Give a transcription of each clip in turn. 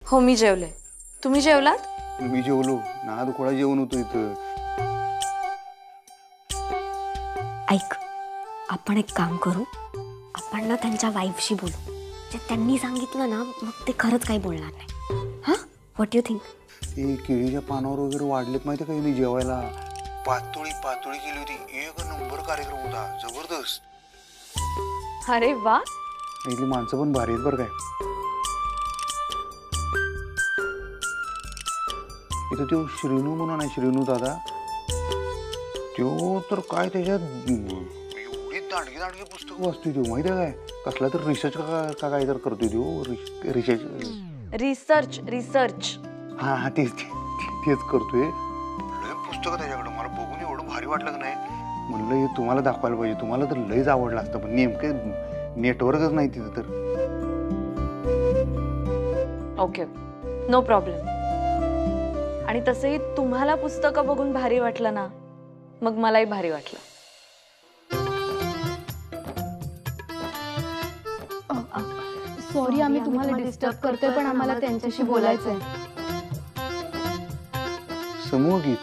हो मी जेवले. तुम्ही जेवलात? मी जेवलो. नाद खोळा जेवण होतो इथं. ऐक, आपण एक काम करू, आपण ना त्यांच्या वाईफशी बोलू. जे त्यांनी सांगितलं ना मग ते खरंच काही बोलणार नाही. हां, व्हॉट यू थिंक? हे केळीच्या पानावर वगैरे वाढलेत माहिती काही नाही जेवायला. पातोळी पातोळी केली होती. एक नंबर कार्यक्रम होता, जबरदस्त. अरे वा, इथली माणसं पण भारी आहेत बरं काय. इथं तो श्रीनू म्हणून आहे, श्रीनू दादा. तो तर काय त्याच्यात एवढी दांडगी दांडगी पुस्तकं वाचतोय तो माहिती आहे काय. कसला तर रिसर्च का काय तर करतोय तो. रिसर्च. हा तेच करतोय. लय पुस्तकं त्याच्याकडं. मला बघून एवढं भारी वाटलं की नाही. म्हणलं हे तुम्हाला दाखवायला पाहिजे. तुम्हाला तर लयच आवडलं असतं पण नेमकं नेटवर्कच नाही तिथं तर. Okay, no problem. आणि तसंही तुम्हाला पुस्तकं बघून भारी वाटलं ना मग मलाही भारी वाटलं. सॉरी आम्ही तुम्हाला डिस्टर्ब करतोय पण आम्हाला त्यांच्याशी बोलायचंय. समूह गीत.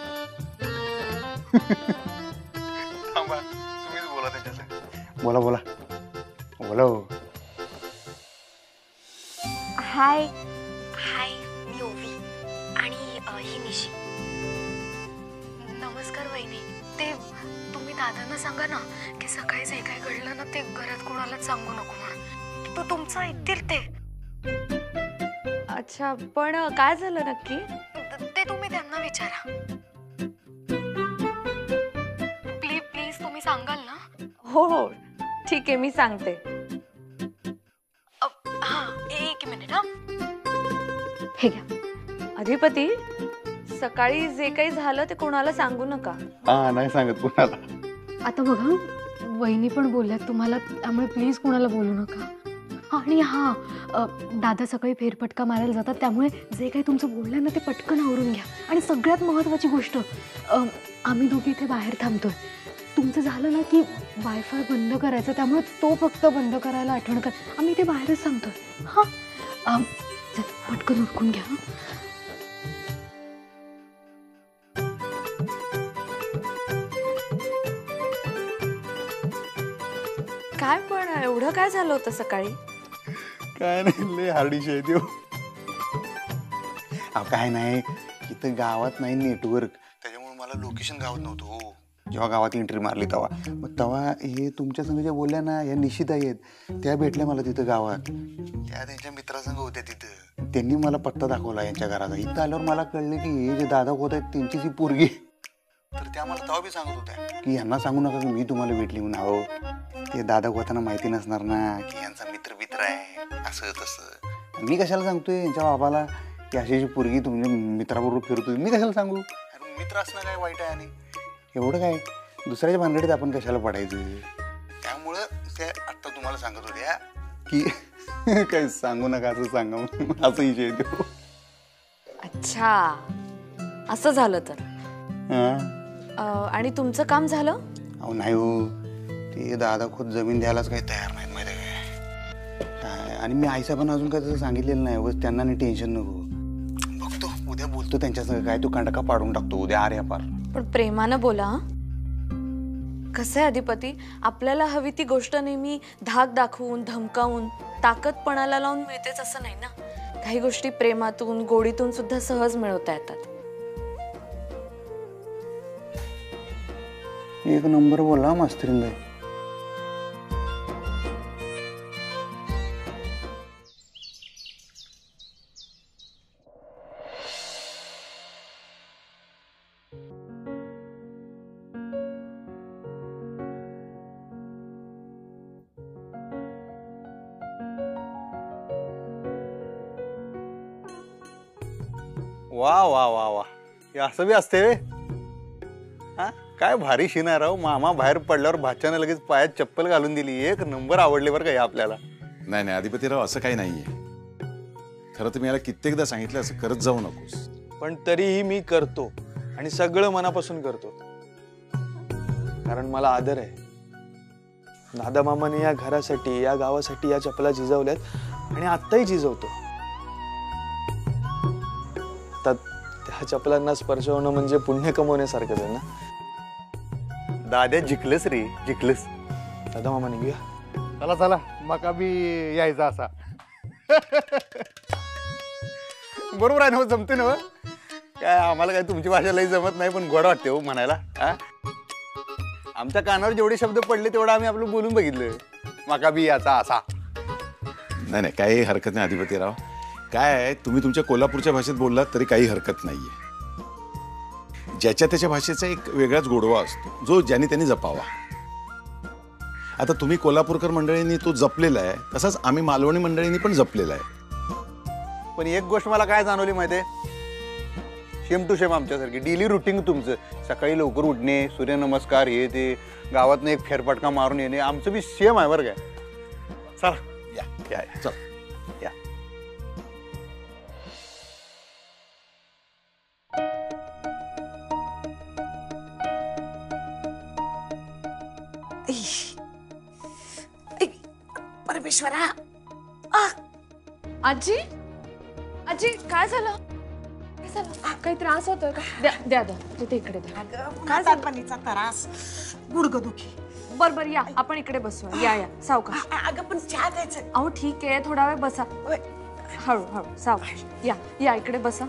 थांबा, तुम्हीच बोला त्याच्यासाठी. बोला बोला बोला. हाय हाय, मी ओवी आणि ही निशी. नमस्कार वहिनी. ते तुम्ही दादांना सांगा ना की सकाळी जे काही घडलं ना ते घरात कोणालाच सांगू नको म्हणून. तो तुमचं ऐकतील ते. अच्छा, पण काय झालं नक्की? ते तुम्ही त्यांना विचारा. प्लीज तुम्ही सांगाल ना? हो ठीक आहे, मी सांगते. हा, एक मिनिट. हा, हे घ्या. अधिपती, सकाळी जे काही झालं ते कोणाला सांगू नका. हा, नाही सांगत कोणाला. आता बघा, वहिनी पण बोलल्यात तुम्हाला, त्यामुळे प्लीज कोणाला बोलू नका. आणि हा, दादा सकाळी फेरफटका मारायला जातात त्यामुळे जे काही तुमचं बोललं ना ते पटकन आवरून घ्या. आणि सगळ्यात महत्त्वाची गोष्ट, आम्ही दोघी इथे बाहेर थांबतोय. तुमचं झालं ना की वायफाय बंद करायचं, त्यामुळे तो फक्त बंद करायला आठवण कर. आम्ही इथे बाहेरच थांबतोय. हां, पटकन उरकून घ्या. काय पण एवढं काय झालं होतं सकाळी? काय नाही, लय हार्डिश आहे तो. काय नाही, इथं गावात नाही नेटवर्क, त्याच्यामुळे मला लोकेशन गावात नव्हतं. हो, जेव्हा गावात एंट्री मारली तेव्हा हे तुमच्या संग ज्या बोलल्या ना, या निशिता आहेत, त्या भेटल्या मला तिथं गावात. त्या त्यांच्या मित्रासंग होत्या तिथं. त्यांनी मला पत्ता दाखवला यांच्या घराचा. इथं आल्यावर मला कळलं की हे जे दादा होत आहेत त्यांचीच ही पोरगी. तर त्या मला तेव्हा बी सांगत होत्या की यांना सांगू नका की मी तुम्हाला भेटली म्हणून. हो, ते दादा होताना माहिती नसणार ना की यांचा मित्र आहे असं तसं. मी कशाला सांगतोय यांच्या बाबाला की अशी पोरगी तुमच्या मित्राबरोबर फिरतोय. मी कशाला सांगू? मित्र असणं काय वाईट आहे? आणि एवढं काय दुसऱ्याच्या भानगडीत आपण कशाला पडायचं? त्यामुळं त्या आत्ता तुम्हाला सांगत होत्या की काही सांगू नका, असं सांगा असं विषय तो. अच्छा, असं झालं तर. आणि तुमचं काम झालं? अहो नाही हो, ते दादा खुद जमीन द्यायलाच काही तयार नाहीत माहिती काय. आणि मी आईसा पण अजून काय तसं सांगितलेलं नाही. बस त्यांना नाही टेन्शन नको. बघतो उद्या बोलतो त्यांच्यासंग. काय तो कंडका पाडून टाकतो उद्या. अरे पार. पण प्रेमानं बोला. कसं आहे अधिपती, आपल्याला हवी ती गोष्ट नेहमी धाक दाखवून धमकावून ताकदपणाला लावून मिळतेच असं नाही ना. काही गोष्टी प्रेमातून गोडीतून सुद्धा सहज मिळवता येतात. एक नंबर बोला मास्तरीन. वा वा वा वा, हे असं बी असते. हा, काय भारी शीन आहे राव. मामा बाहेर पडल्यावर भाच्याने लगेच पायात चप्पल घालून दिली. एक नंबर आवडले बरं का हे आपल्याला. नाही नाही अधिपतीराव, असं काही नाहीये. खरं तर मी याला कित्येकदा सांगितलं असं करत जाऊ नकोस. पण तरीही मी करतो आणि सगळं मनापासून करतो, कारण मला आदर आहे. दादा मामाने या घरासाठी या गावासाठी या चपला झिजवल्यात आणि आत्ताही झिजवतो. आता त्या चपलांना स्पर्श होणं म्हणजे पुण्य कमवण्यासारखंच आहे ना. दाद्या जिंकलंस रे, जिंकलंस. दादा मामा निघूया. चला चला, मका बी यायचा असा. बरोबर आहे ना हो, जमते ना हो? काय आम्हाला काय तुमची भाषा लई जमत नाही, पण गोड वाटते हो म्हणायला. आमच्या कानावर जेवढे शब्द पडले तेवढं आम्ही आपलं बोलून बघितलं. मका बी याचा असा. नाही नाही, काही हरकत नाही अधिपतीराव. काय आहे, तुम्ही तुमच्या कोल्हापूरच्या भाषेत बोललात तरी काही हरकत नाहीये. ज्याच्या त्याच्या भाषेचा एक वेगळाच गोडवा असतो, जो ज्याने त्यांनी जपावा. आता तुम्ही कोल्हापूरकर मंडळींनी तो जपलेला आहे, तसाच आम्ही मालवणी मंडळींनी पण जपलेला आहे. पण एक गोष्ट मला काय जाणवली माहितीये, शेम टू शेम आमच्यासारखी डेली रुटीन तुमचं. सकाळी लवकर उठणे, सूर्यनमस्कार, हे ते, गावातनं एक फेरफटका मारून येणे, आमचं बी सेम आहे बरं काय. चला या या चल. या. परमेश्वरा, आजी आजी काय झालं? काय झालं? काही त्रास होतोय का? द्या द्या द्या, तिथे इकडे द्या. काय झालं? त्रास, गुडघेदुखी. बर बर, या आपण इकडे बसूया. या या, सावकाश. अगं पण चहा द्यायचं. अहो ठीक आहे, थोडा वेळ बसा. हळू हळू, सावकाश. या या, इकडे बसा.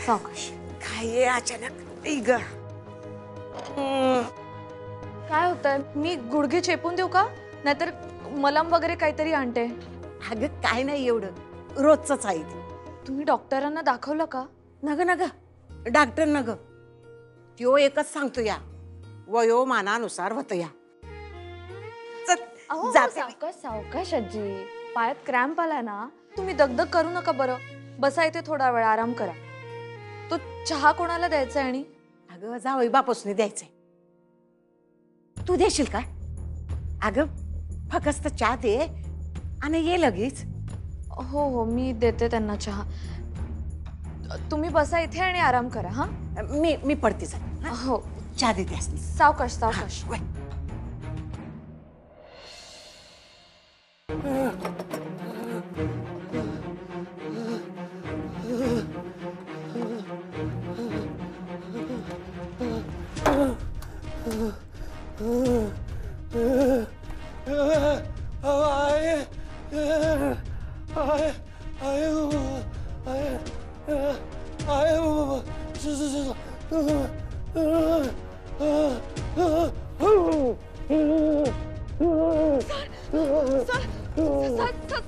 सावकाश. काय आहे अचानक? ई ग, काय होतंय? मी गुडघे चेपून देऊ का? नाहीतर मलम वगैरे काहीतरी आणते. अगं काय नाही एवढं, रोजच आहे ते. तुम्ही डॉक्टरांना दाखवलं का? नग नग, डॉक्टर नग, त्यो एकच सांगतो या, वयोमानानुसार होतं या. अहो जाते. सावकाश सावकाश आजी, पायात क्रॅम्प आलाय ना. तुम्ही दगदग करू नका बरं. बसा इथे, थोडा वेळ आराम करा. तो चहा कोणाला द्यायचा आहे? आणि अगं जावई बापासून द्यायचंय. तू देशील का? अगं फक्त चहा दे आणि ये लगेच. हो हो, मी देते त्यांना चहा. तुम्ही बसा इथे आणि आराम करा. हा, मी पडते जा. हो. चहा देते असते. सावकाश सावकाश.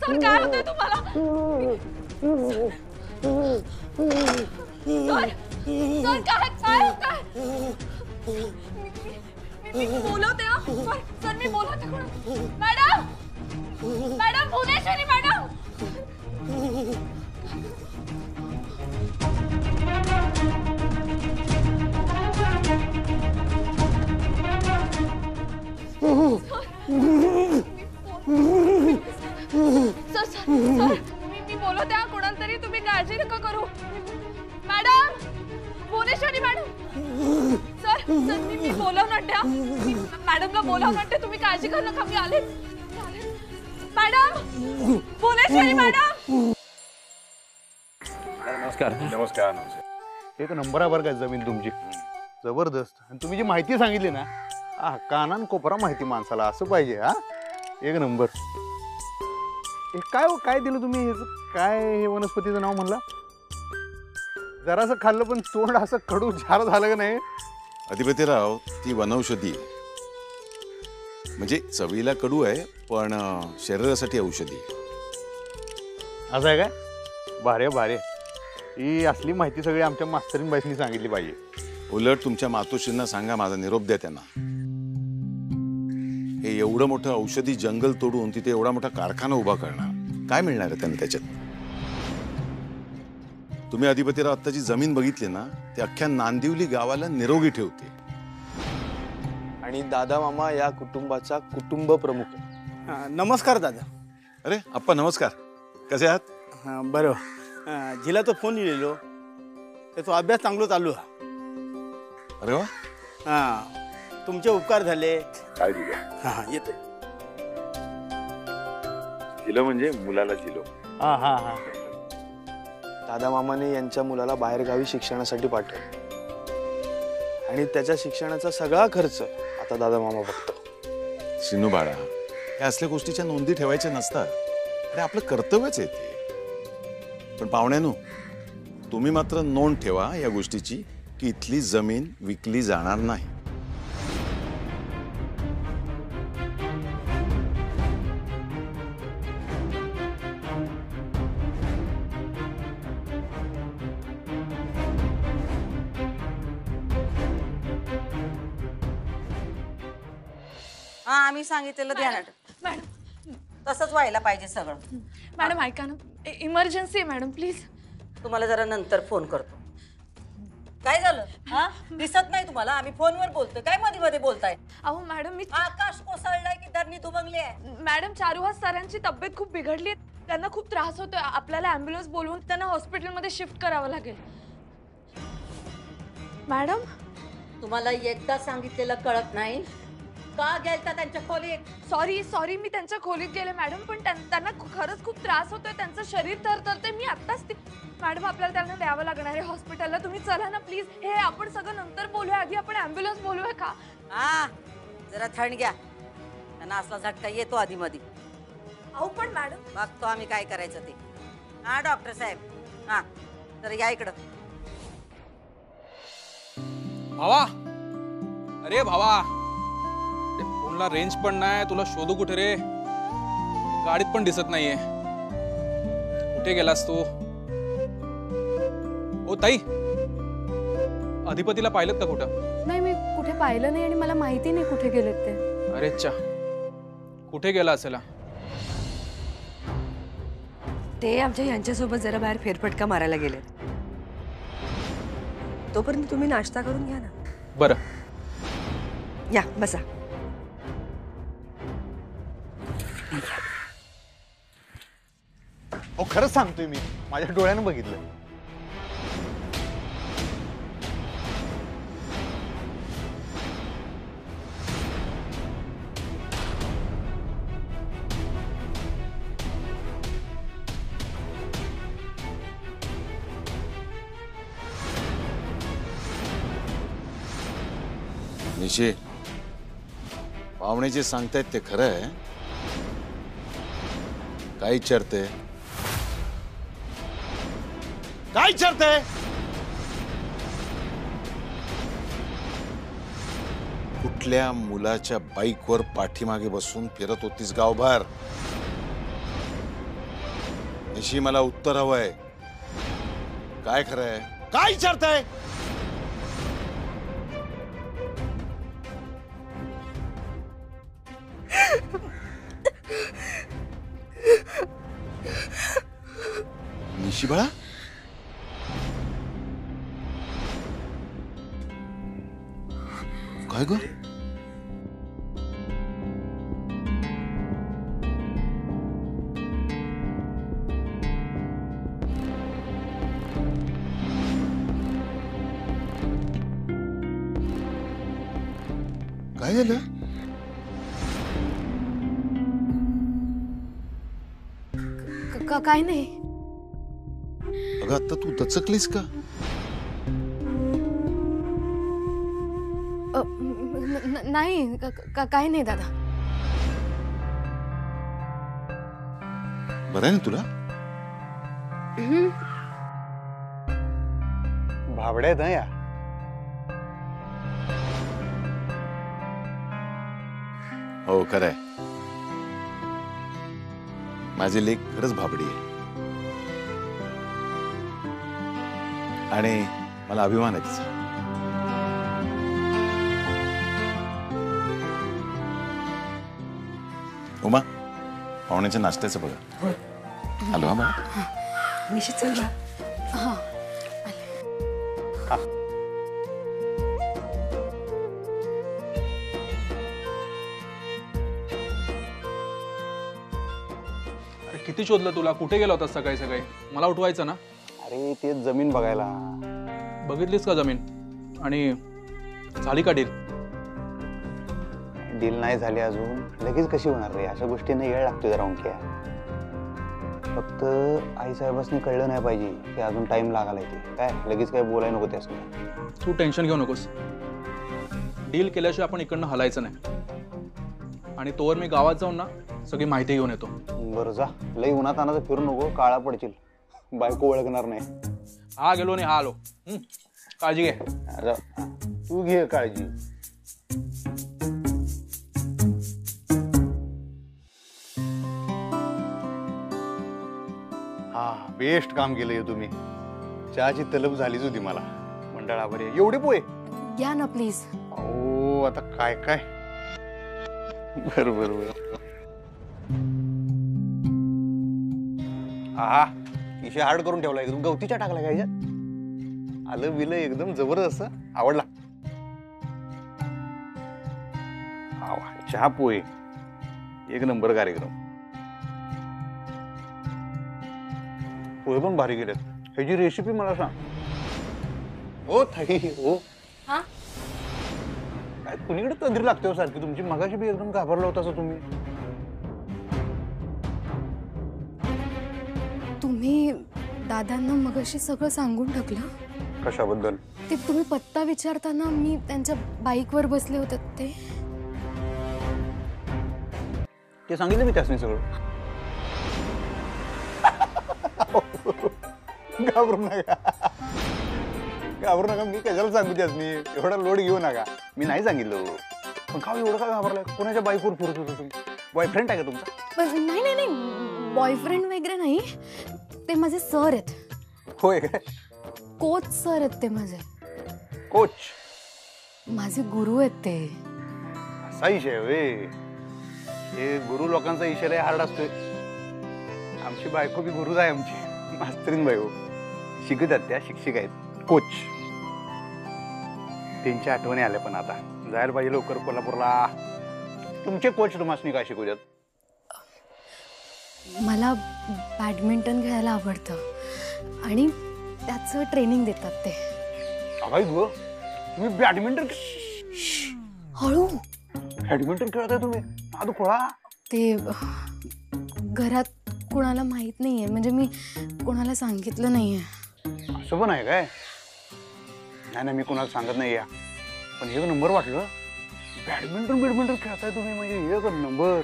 सर काय होतंय तुम्हाला? सर काय काय होतंय? मी बोलवते. सर मी बोलवते. Madam madam, Bhuvaneshwari madam. Sir sir मी बोलवते कोणाला तरी, तुम्ही काळजी नका करू. Madam, Bhuvaneshwari madam. Sir sir मी बोलवणार द्या. मॅडमला बोलवणार, तुम्ही काळजी करू नका. मी आले मॅडम. भुवनेश्वरी मॅडम. नमस्कार नमस्कार नमस्कार. एक नंबर आहे बरं काय जमीन तुमची, जबरदस्त. आणि तुम्ही जी माहिती सांगितली ना, कानान कोपरा माहिती माणसाला, असं पाहिजे. हा, एक नंबर. काय हो, काय दिलं तुम्ही? काय हे वनस्पतीचं नाव म्हणलं? जरासं खाल्लं पण तोंड असं कडू झार झालं का नाही? अधिपतीराव, ती वनौषधी आहे. म्हणजे चवीला कडू आहे, पण शरीरासाठी औषधी आहे. असं आहे काय? भारे भारे. ही असली माहिती सगळी आमच्या मास्तरीन बाईसनी सांगितली पाहिजे. उलट तुमच्या मातोश्रींना सांगा, माझा निरोप द्या त्यांना. हे एवढं मोठं औषधी जंगल तोडून तिथे एवढा मोठा कारखाना उभा करणार, काय मिळणार आहे त्यांना त्याच्यात? तुम्ही अधिपतीराव आत्ताची जमीन बघितली ना, ते अख्ख्या नांदिवली गावाला निरोगी ठेवते. आणि दादा मामा या कुटुंबाचा कुटुंब प्रमुख आहे. नमस्कार दादा. अरे अप्पा, नमस्कार. कसे आहात? बरं, जिला तो फोन लिहिलेलो त्याचा अभ्यास चांगला चालू आहे. अरे वा. हां, तुमचे उपकार झाले. काय दिलं? हां, येते. जिलो म्हणजे मुलाला जिलो. हां हां हां. दादा मामाने यांच्या मुलाला बाहेरगावी शिक्षणासाठी पाठवलं आणि त्याच्या शिक्षणाचा सगळा खर्च आता दादा मामा बघतो. सिनू बाळा, या असल्या गोष्टीच्या नोंदी ठेवायच्या नसतात. अरे आपलं कर्तव्यच आहे ते. पण पाहुण्यानो, तुम्ही मात्र नोंद ठेवा या गोष्टीची की इथली जमीन विकली जाणार नाही. हा आम्ही सांगितलेलं ध्यानात मॅडम तसंच व्हायला पाहिजे सगळं. मॅडम ऐका ना, इमर्जन्सी आहे मॅडम, प्लीज. तुम्हाला जरा नंतर फोन करतो. काय झालं? हा दिसत नाही तुम्हाला? आम्ही फोनवर बोलतोय, काय मध्ये मध्ये बोलताय? अहो मॅडम, मी आकाश कोसळलाय की धरणी दुबंगली आहे? मॅडम, चारुहास सरांची तब्येत खूप बिघडली आहे. त्यांना खूप त्रास होतोय. आपल्याला ॲम्ब्युलन्स बोलवून त्यांना हॉस्पिटलमध्ये शिफ्ट करावं लागेल. मॅडम, तुम्हाला एकदा सांगितलेलं कळत नाही का? गेलता त्यांच्या खोलीत? सॉरी, मी त्यांच्या खोलीत गेले मॅडम, पण त्यांना खरंच खूप त्रास होतोय. त्यांचं शरीर थरथरतंय. मी आत्ताच मॅडम, आपल्याला त्यांना द्यावं लागणार आहे हॉस्पिटलला. तुम्ही चला ना प्लीज. हे आपण सगळं नंतर बोलूया, आधी आपण ॲम्ब्युलन्स बोलूया का? हा जरा थंड घ्या. त्यांना असला झटका येतो आधी मध्ये. अहो पण मॅडम, बघतो आम्ही काय करायचं ते. हा डॉक्टर साहेब, हा जरा या इकडं. भावा, अरे भावा, फोनला रेंज पण नाही. तुला शोधू कुठे रे? गाडीत पण दिसत नाहीये. कुठे गेलास तू? ओ ताई, अधिपतीला पाहिलं का कुठं? नाही, मी कुठे पाहिलं नाही आणि मला माहिती नाही कुठे गेलेत ते. अरे चा, कुठे गेला असेल? ते आमच्या यांच्यासोबत जरा बाहेर फेरफटका मारायला गेलेत. तोपर्यंत तुम्ही नाश्ता करून घ्या ना. बरं, या बसा. हो खरंच सांगतोय मी, माझ्या डोळ्यानं बघितलं. निशी, पाहुणे जे सांगतायत ते खरं आहे? काय विचारते? काय विचारते? कुठल्या मुलाच्या बाईकवर पाठीमागे बसून फिरत होतीस गावभर? निशी, मला उत्तर हवंय. काय खरंय? काय विचारताय? निशी बाळा, काय ग? काय झालं? काय नाही. अगं आता तू दचकलीस का? नाही, काय नाही दादा. बरं आहे ना तुला? भाबड्या आहेत या. हो खरंय, माझी लेक खरंच भाबडी आहे आणि मला अभिमान आहे तिचा. उमा, पाहुण्याच्या नाश्त्याचं बघा. हॅलो. हा बाळा, निश्चित चल बा. हा, अरे किती शोधलं तुला? कुठे गेला होता सकाळी सकाळी? मला उठवायचं ना. अरे ते जमीन बघायला. बघितलीस का जमीन? आणि झाली का डील? डील नाही झाली अजून. लगेच कशी होणार रे? अशा गोष्टींना वेळ लागतो जरा. ओंक्या, फक्त आईसाहेबांनी कळलं नाही पाहिजे की अजून टाइम लागायला येते काय लगेच काय बोलायला नको त्यास तू टेन्शन घेऊ नकोस. डील केल्याशिवाय आपण इकडनं हलायचं नाही. आणि तोवर मी गावात जाऊन ना सगळी माहिती घेऊन येतो. बरं जा, लई उन्हात अनाचं फिरू नको, काळा पडशील, बायको ओळखणार नाही. हा गेलो आणि हा आलो. काळजी घे. जा, तू घे काळजी. हा बेस्ट काम केलंय तुम्ही. चहाची तलब झालीच होती मला. मंडळ आभारी आहे. एवढे पोहे घ्या ना प्लीज. हो आता काय काय. बरोबर. हा इशे हार्ड करून ठेवला एकदम गवतीच्या टाकला काय आलं बिलं एकदम जबरदस्त. आवडला. चहा पोहे एक नंबर कार्यक्रम. पोहे पण भारी गेलेत. ह्याची रेसिपी मला सांग. हो थाई हो. हा काय कुणीकडे तंद्री लागते हो सारखी तुमची. मगाशी बी एकदम घाबरला होता तुम्ही. तुम्ही दादांना मगाशी सगळं सांगून टाकलं. कशाबद्दल? ते तुम्ही पत्ता विचारताना मी त्यांच्या बाईकवर बसले होते ते सांगितलं मी त्यासनी सगळं. घाबरू नका घाबरू नका. मी कशाला सांगू त्यासनी. एवढा लोड घेऊ नका. मी नाही सांगितलं. पण का एवढं का घाबरलाय. कोणाच्या बाईकवर फिरत होता तुम्ही. बॉयफ्रेंड आहे का तुमचा? नाही बॉयफ्रेंड वगैरे नाही. ते माझे सर आहेत. होय काय? कोच सर आहेत ते माझे. कोच? माझे गुरु आहेत ते. असा इशय वे. हे गुरु लोकांचा इशारा हार्ड असतोय. आमची बायको बी गुरुच आहे आमची. मास्तरीन बाई हो. शिकतात त्या शिक्षिका आहेत. कोच. त्यांच्या आठवणी आल्या पण आता जायला पाहिजे लवकर कोल्हापूरला. तुमचे कोच तुम्हाला काय शिकू द्यात? मला बॅडमिंटन खेळायला आवडतं आणि त्याचं ट्रेनिंग देतात ते. अगाई गो तुम्ही बॅडमिंटन. हळू. बॅडमिंटन खेळताय तुम्ही? आता खोळा. ते घरात कोणाला माहित नाहीये. म्हणजे मी कोणाला सांगितलं नाहीये. असं पण आहे काय? नाही मी कोणाला सांगत नाही या. पण एक नंबर वाटलं. बॅडमिंटन खेळताय तुम्ही म्हणजे एक नंबर.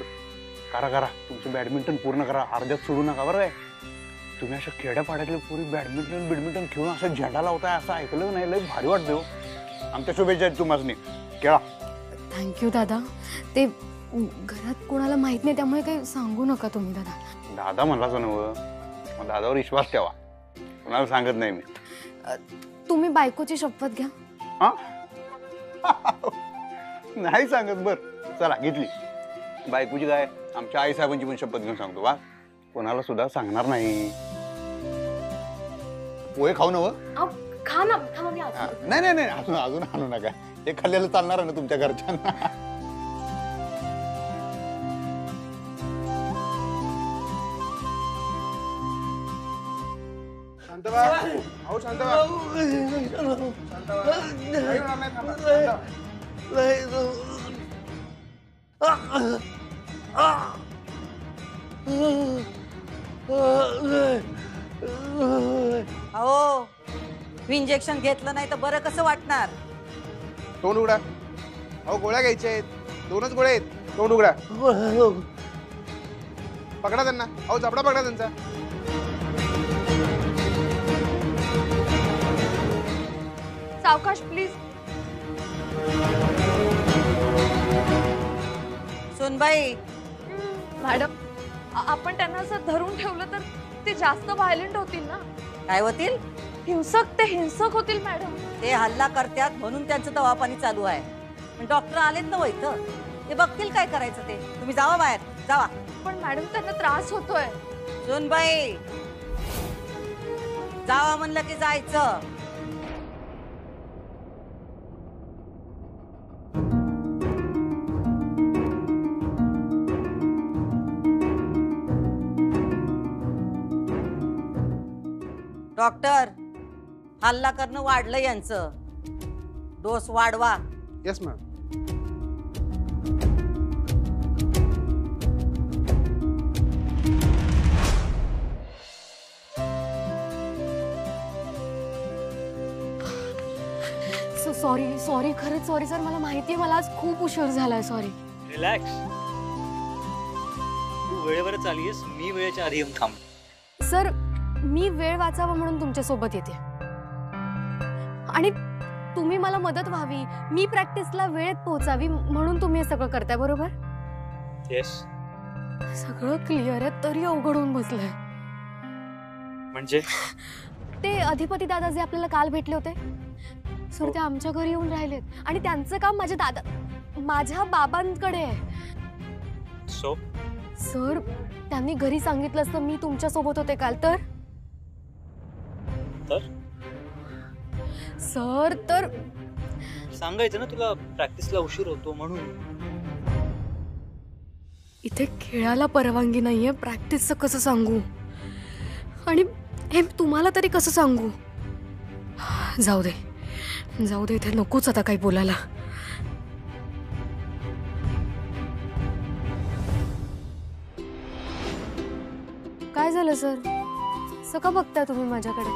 करा तुमचं बॅडमिंटन पूर्ण करा. अर्ध्यात सोडू नका बरं आहे. तुम्ही अशा खेड्यापाड्यातले पुरी बॅडमिंटन खेळून असं झेंडा लावताय असं ऐकलं नाही. लय भारी वाटतं हो. आमच्या शुभेच्छा आहेत तुम्हाला. खेळा. थँक्यू दादा. ते घरात कोणाला माहित नाही त्यामुळे काही सांगू नका तुम्ही दादा. दादा म्हणलाच नव. दादावर विश्वास ठेवा. कोणाला सांगत नाही मी. तुम्ही बायकोची शपथ घ्या. हा नाही सांगत. बर चला घेतली. बायकोची काय आमच्या आई साहेबांची पण शपथ घेऊन सांगतो. वा कोणाला सुद्धा सांगणार नाही. पोहे खाऊ नव. खा ना. नाही अजून आणू नका. हे खाल्लेलं चालणार ना तुमच्या घरच्यांना. अहो इंजेक्शन घेतलं नाही तर बरं कसं वाटणार. तोंड उघडा. अहो गोळ्या घ्यायच्या आहेत. 2च गोळ्या आहेत. तोंड उघडा. पकडा त्यांना. अहो जबडा पकडा त्यांचा. सावकाश प्लीज. सुनबाई. मॅडम आपण त्यांना असं धरून ठेवलं तर ते जास्त व्हायलेंट होतील ना. काय होतील? हिंसक होतील मॅडम. ते हल्ला करतात म्हणून त्यांचं दवापाणी चालू आहे. पण डॉक्टर आलेत ना इथं. ते बघतील काय करायचं ते. तुम्ही जावा बाहेर जावा. पण मॅडम त्यांना त्रास होतोय. सुनबाई जावा म्हणलं की जायचं. डॉक्टर हल्ला करणं वाढलं यांचं. डोस वाढवा. Yes ma'am. सॉरी सॉरी, खरंच सॉरी सर. मला माहिती आहे मला आज खूप उशीर झालाय. सॉरी. रिलॅक्स. तू वेळेवरच आलीस, मी वेळेच्या आधी येऊन थांब. सर मी वेळ वाचावा म्हणून तुमच्या सोबत येते आणि तुम्ही मला मदत व्हावी, मी प्रॅक्टिसला वेळेत पोहोचावी म्हणून तुम्ही हे सगळं करताय, बरोबर? येस. सगळं क्लिअर आहे तरी अवघड होऊन बसलंय. म्हणजे ते अधिपती दादा जे आपल्याला काल भेटले होते सर, ते आमच्या घरी येऊन राहिलेत आणि त्यांचं काम माझ्या बाबांकडे आहे. सो सर त्यांनी घरी सांगितलं असतं मी तुमच्या सोबत होते काल तर सर. तर सांगायचं ना तुला प्रॅक्टिसला उशीर होतो म्हणून. इथे खेळायला परवानगी नाहीये, प्रॅक्टिसचं कसं सांगू आणि हे तुम्हाला तरी कसं सांगू. जाऊ दे इथे नकोच आता काही बोलायला. काय झालं सर, असं का बघताय तुम्ही माझ्याकडे?